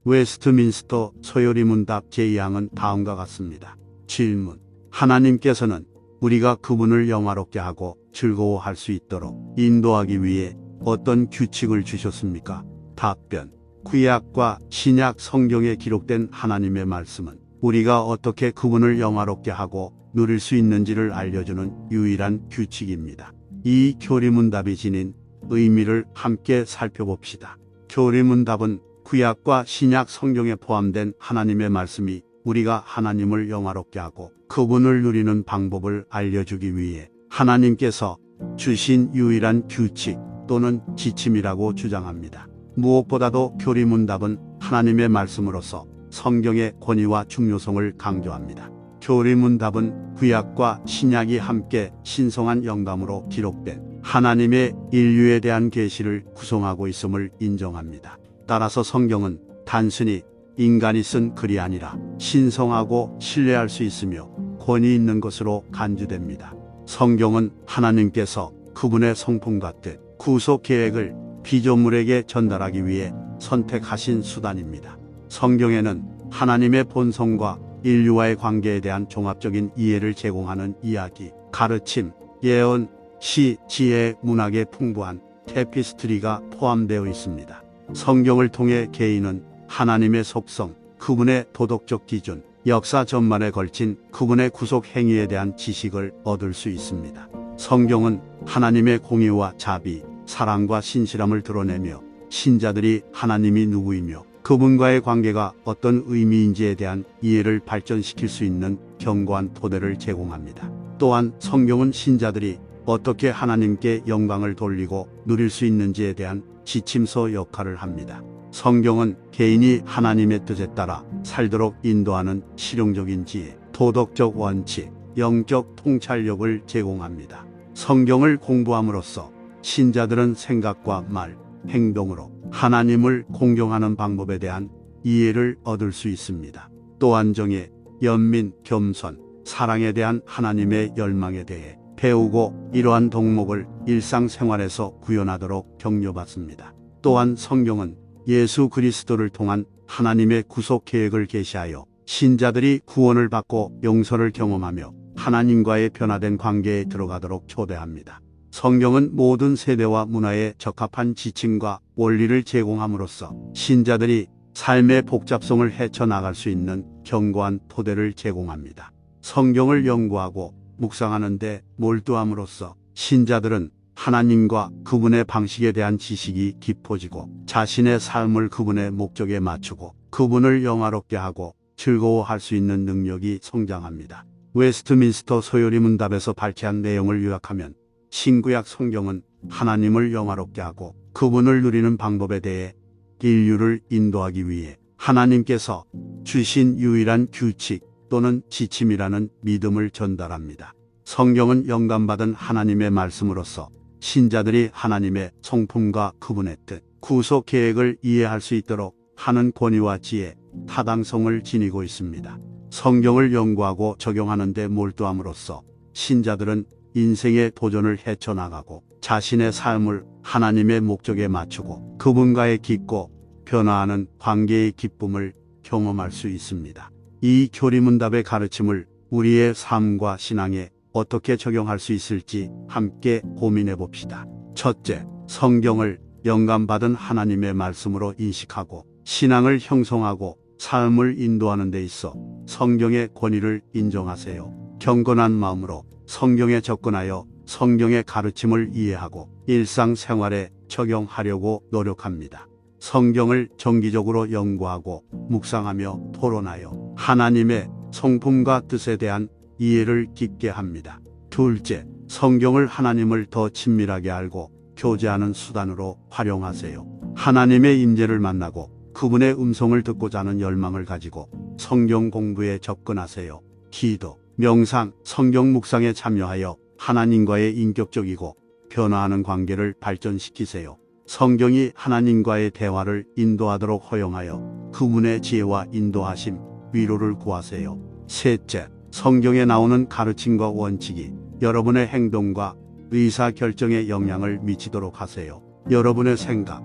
웨스트민스터 소요리문답 제2항은 다음과 같습니다. 질문. 하나님께서는 우리가 그분을 영화롭게 하고 즐거워할 수 있도록 인도하기 위해 어떤 규칙을 주셨습니까? 답변. 구약과 신약 성경에 기록된 하나님의 말씀은 우리가 어떻게 그분을 영화롭게 하고 누릴 수 있는지를 알려주는 유일한 규칙입니다. 이 교리문답이 지닌 의미를 함께 살펴봅시다. 교리문답은 구약과 신약 성경에 포함된 하나님의 말씀이 우리가 하나님을 영화롭게 하고 그분을 누리는 방법을 알려주기 위해 하나님께서 주신 유일한 규칙 또는 지침이라고 주장합니다. 무엇보다도 교리문답은 하나님의 말씀으로서 성경의 권위와 중요성을 강조합니다. 교리문답은 구약과 신약이 함께 신성한 영감으로 기록된 하나님의 인류에 대한 계시를 구성하고 있음을 인정합니다. 따라서 성경은 단순히 인간이 쓴 글이 아니라 신성하고 신뢰할 수 있으며 권위 있는 것으로 간주됩니다. 성경은 하나님께서 그분의 성품 같은 구속 계획을 피조물에게 전달하기 위해 선택하신 수단입니다. 성경에는 하나님의 본성과 인류와의 관계에 대한 종합적인 이해를 제공하는 이야기, 가르침, 예언, 시, 지혜, 문학의 풍부한 테피스트리가 포함되어 있습니다. 성경을 통해 개인은 하나님의 속성, 그분의 도덕적 기준, 역사 전반에 걸친 그분의 구속 행위에 대한 지식을 얻을 수 있습니다. 성경은 하나님의 공의와 자비, 사랑과 신실함을 드러내며 신자들이 하나님이 누구이며 그분과의 관계가 어떤 의미인지에 대한 이해를 발전시킬 수 있는 견고한 토대를 제공합니다. 또한 성경은 신자들이 어떻게 하나님께 영광을 돌리고 누릴 수 있는지에 대한 지침서 역할을 합니다. 성경은 개인이 하나님의 뜻에 따라 살도록 인도하는 실용적인 지혜, 도덕적 원칙, 영적 통찰력을 제공합니다. 성경을 공부함으로써 신자들은 생각과 말, 행동으로 하나님을 공경하는 방법에 대한 이해를 얻을 수 있습니다. 또한 정의, 연민, 겸손, 사랑에 대한 하나님의 열망에 대해 배우고 이러한 덕목을 일상생활에서 구현하도록 격려받습니다. 또한 성경은 예수 그리스도를 통한 하나님의 구속 계획을 계시하여 신자들이 구원을 받고 용서를 경험하며 하나님과의 변화된 관계에 들어가도록 초대합니다. 성경은 모든 세대와 문화에 적합한 지침과 원리를 제공함으로써 신자들이 삶의 복잡성을 헤쳐나갈 수 있는 견고한 토대를 제공합니다. 성경을 연구하고 묵상하는 데 몰두함으로써 신자들은 하나님과 그분의 방식에 대한 지식이 깊어지고 자신의 삶을 그분의 목적에 맞추고 그분을 영화롭게 하고 즐거워할 수 있는 능력이 성장합니다. 웨스트민스터 소요리문답에서 발췌한 내용을 요약하면 신구약 성경은 하나님을 영화롭게 하고 그분을 누리는 방법에 대해 인류를 인도하기 위해 하나님께서 주신 유일한 규칙 또는 지침이라는 믿음을 전달합니다. 성경은 영감받은 하나님의 말씀으로서 신자들이 하나님의 성품과 그분의 뜻, 구속 계획을 이해할 수 있도록 하는 권위와 지혜, 타당성을 지니고 있습니다. 성경을 연구하고 적용하는 데 몰두함으로써 신자들은 인생의 도전을 헤쳐나가고 자신의 삶을 하나님의 목적에 맞추고 그분과의 깊고 변화하는 관계의 기쁨을 경험할 수 있습니다. 이 교리문답의 가르침을 우리의 삶과 신앙에 어떻게 적용할 수 있을지 함께 고민해 봅시다. 첫째, 성경을 영감받은 하나님의 말씀으로 인식하고 신앙을 형성하고 삶을 인도하는 데 있어 성경의 권위를 인정하세요. 경건한 마음으로 성경에 접근하여 성경의 가르침을 이해하고 일상생활에 적용하려고 노력합니다. 성경을 정기적으로 연구하고 묵상하며 토론하여 하나님의 성품과 뜻에 대한 이해를 깊게 합니다. 둘째, 성경을 하나님을 더 친밀하게 알고 교제하는 수단으로 활용하세요. 하나님의 임재를 만나고 그분의 음성을 듣고자 하는 열망을 가지고 성경 공부에 접근하세요. 기도, 명상, 성경 묵상에 참여하여 하나님과의 인격적이고 변화하는 관계를 발전시키세요. 성경이 하나님과의 대화를 인도하도록 허용하여 그분의 지혜와 인도하심, 위로를 구하세요. 셋째, 성경에 나오는 가르침과 원칙이 여러분의 행동과 의사결정에 영향을 미치도록 하세요. 여러분의 생각,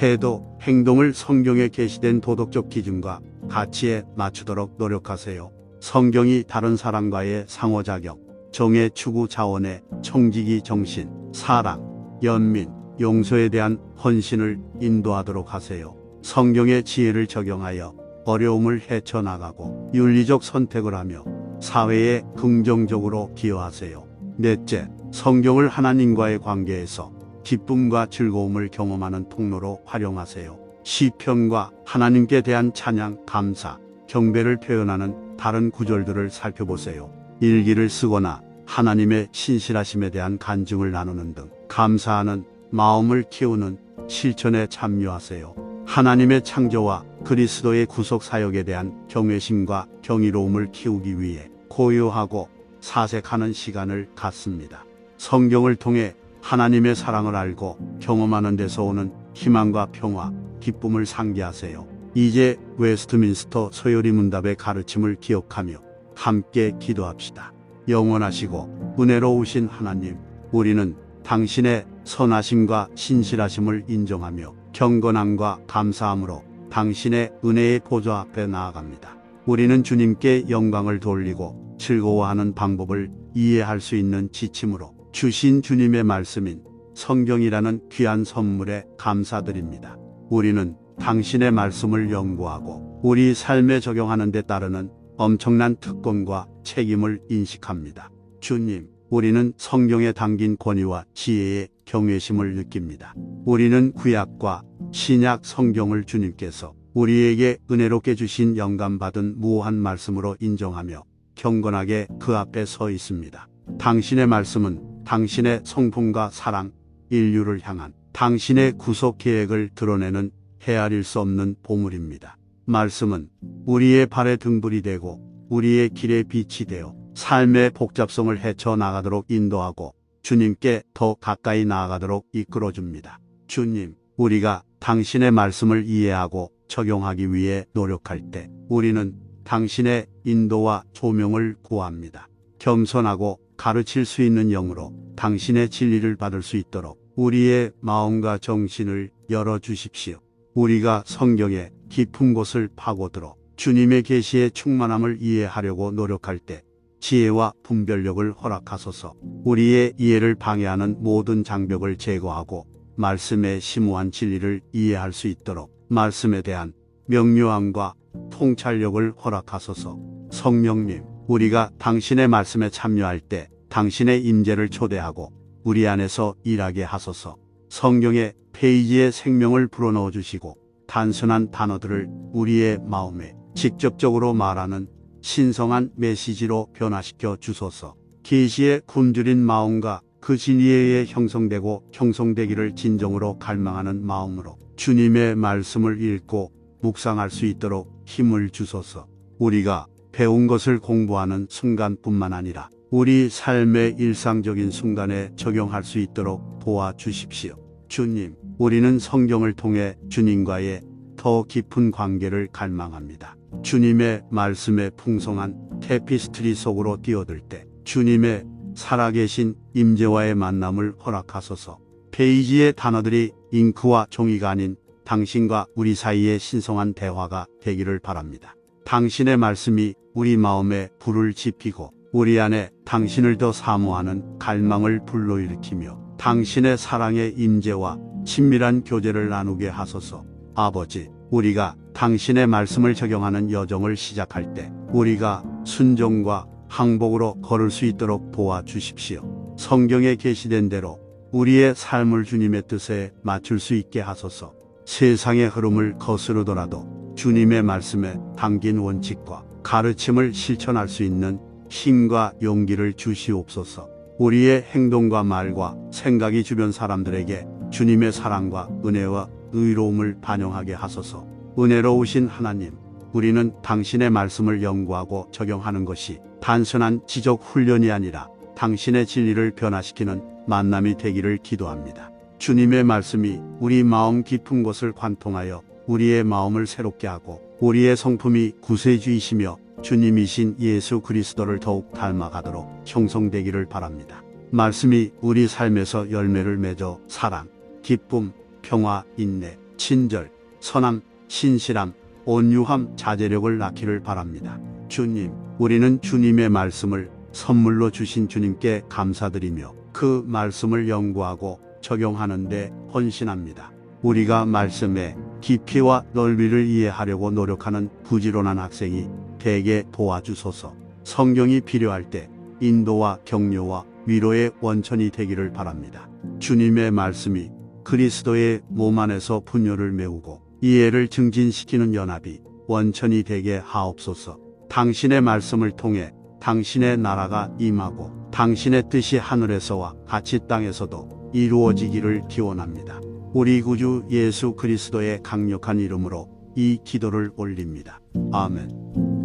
태도, 행동을 성경에 게시된 도덕적 기준과 가치에 맞추도록 노력하세요. 성경이 다른 사람과의 상호작용, 정의 추구 자원의 청지기 정신, 사랑, 연민, 용서에 대한 헌신을 인도하도록 하세요. 성경의 지혜를 적용하여 어려움을 헤쳐나가고 윤리적 선택을 하며 사회에 긍정적으로 기여하세요. 넷째, 성경을 하나님과의 관계에서 기쁨과 즐거움을 경험하는 통로로 활용하세요. 시편과 하나님께 대한 찬양, 감사, 경배를 표현하는 다른 구절들을 살펴보세요. 일기를 쓰거나 하나님의 신실하심에 대한 간증을 나누는 등 감사하는 마음을 키우는 실천에 참여하세요. 하나님의 창조와 그리스도의 구속 사역에 대한 경외심과 경이로움을 키우기 위해 고요하고 사색하는 시간을 갖습니다. 성경을 통해 하나님의 사랑을 알고 경험하는 데서 오는 희망과 평화, 기쁨을 상기하세요. 이제 웨스트민스터 소요리 문답의 가르침을 기억하며 함께 기도합시다. 영원하시고 은혜로우신 하나님, 우리는 당신의 선하심과 신실하심을 인정하며 경건함과 감사함으로 당신의 은혜의 보좌 앞에 나아갑니다. 우리는 주님께 영광을 돌리고 즐거워하는 방법을 이해할 수 있는 지침으로 주신 주님의 말씀인 성경이라는 귀한 선물에 감사드립니다. 우리는 당신의 말씀을 연구하고 우리 삶에 적용하는 데 따르는 엄청난 특권과 책임을 인식합니다. 주님, 우리는 성경에 담긴 권위와 지혜의 경외심을 느낍니다. 우리는 구약과 신약 성경을 주님께서 우리에게 은혜롭게 주신 영감받은 무오한 말씀으로 인정하며 경건하게 그 앞에 서 있습니다. 당신의 말씀은 당신의 성품과 사랑, 인류를 향한 당신의 구속 계획을 드러내는 헤아릴 수 없는 보물입니다. 말씀은 우리의 발의 등불이 되고 우리의 길의 빛이 되어 삶의 복잡성을 헤쳐나가도록 인도하고 주님께 더 가까이 나아가도록 이끌어줍니다. 주님, 우리가 당신의 말씀을 이해하고 적용하기 위해 노력할 때 우리는 당신의 인도와 조명을 구합니다. 겸손하고 가르칠 수 있는 영으로 당신의 진리를 받을 수 있도록 우리의 마음과 정신을 열어주십시오. 우리가 성경의 깊은 곳을 파고들어 주님의 계시의 충만함을 이해하려고 노력할 때 지혜와 분별력을 허락하소서. 우리의 이해를 방해하는 모든 장벽을 제거하고 말씀의 심오한 진리를 이해할 수 있도록 말씀에 대한 명료함과 통찰력을 허락하소서. 성령님, 우리가 당신의 말씀에 참여할 때 당신의 임재를 초대하고 우리 안에서 일하게 하소서. 성경의 페이지에 생명을 불어넣어 주시고 단순한 단어들을 우리의 마음에 직접적으로 말하는 신성한 메시지로 변화시켜 주소서. 계시의 굶주린 마음과 그 진리에 의해 형성되고 형성되기를 진정으로 갈망하는 마음으로 주님의 말씀을 읽고 묵상할 수 있도록 힘을 주소서. 우리가 배운 것을 공부하는 순간뿐만 아니라 우리 삶의 일상적인 순간에 적용할 수 있도록 도와주십시오. 주님, 우리는 성경을 통해 주님과의 더 깊은 관계를 갈망합니다. 주님의 말씀의 풍성한 테피스트리 속으로 뛰어들 때 주님의 살아계신 임재와의 만남을 허락하소서. 페이지의 단어들이 잉크와 종이가 아닌 당신과 우리 사이의 신성한 대화가 되기를 바랍니다. 당신의 말씀이 우리 마음에 불을 지피고 우리 안에 당신을 더 사모하는 갈망을 불러일으키며 당신의 사랑의 임재와 친밀한 교제를 나누게 하소서. 아버지, 우리가 당신의 말씀을 적용하는 여정을 시작할 때 우리가 순종과 항복으로 걸을 수 있도록 도와주십시오. 성경에 게시된 대로 우리의 삶을 주님의 뜻에 맞출 수 있게 하소서. 세상의 흐름을 거스르더라도 주님의 말씀에 담긴 원칙과 가르침을 실천할 수 있는 힘과 용기를 주시옵소서. 우리의 행동과 말과 생각이 주변 사람들에게 주님의 사랑과 은혜와 의로움을 반영하게 하소서. 은혜로우신 하나님, 우리는 당신의 말씀을 연구하고 적용하는 것이 단순한 지적 훈련이 아니라 당신의 진리를 변화시키는 만남이 되기를 기도합니다. 주님의 말씀이 우리 마음 깊은 곳을 관통하여 우리의 마음을 새롭게 하고 우리의 성품이 구세주이시며 주님이신 예수 그리스도를 더욱 닮아가도록 형성되기를 바랍니다. 말씀이 우리 삶에서 열매를 맺어 사랑, 기쁨, 평화, 인내, 친절, 선함, 신실함, 온유함, 자제력을 낳기를 바랍니다. 주님, 우리는 주님의 말씀을 선물로 주신 주님께 감사드리며 그 말씀을 연구하고 적용하는 데 헌신합니다. 우리가 말씀의 깊이와 넓이를 이해하려고 노력하는 부지런한 학생이 되게 도와주소서. 성경이 필요할 때 인도와 격려와 위로의 원천이 되기를 바랍니다. 주님의 말씀이 그리스도의 몸 안에서 분열을 메우고 이해를 증진시키는 연합이 원천이 되게 하옵소서. 당신의 말씀을 통해 당신의 나라가 임하고 당신의 뜻이 하늘에서와 같이 땅에서도 이루어지기를 기원합니다. 우리 구주 예수 그리스도의 강력한 이름으로 이 기도를 올립니다. 아멘.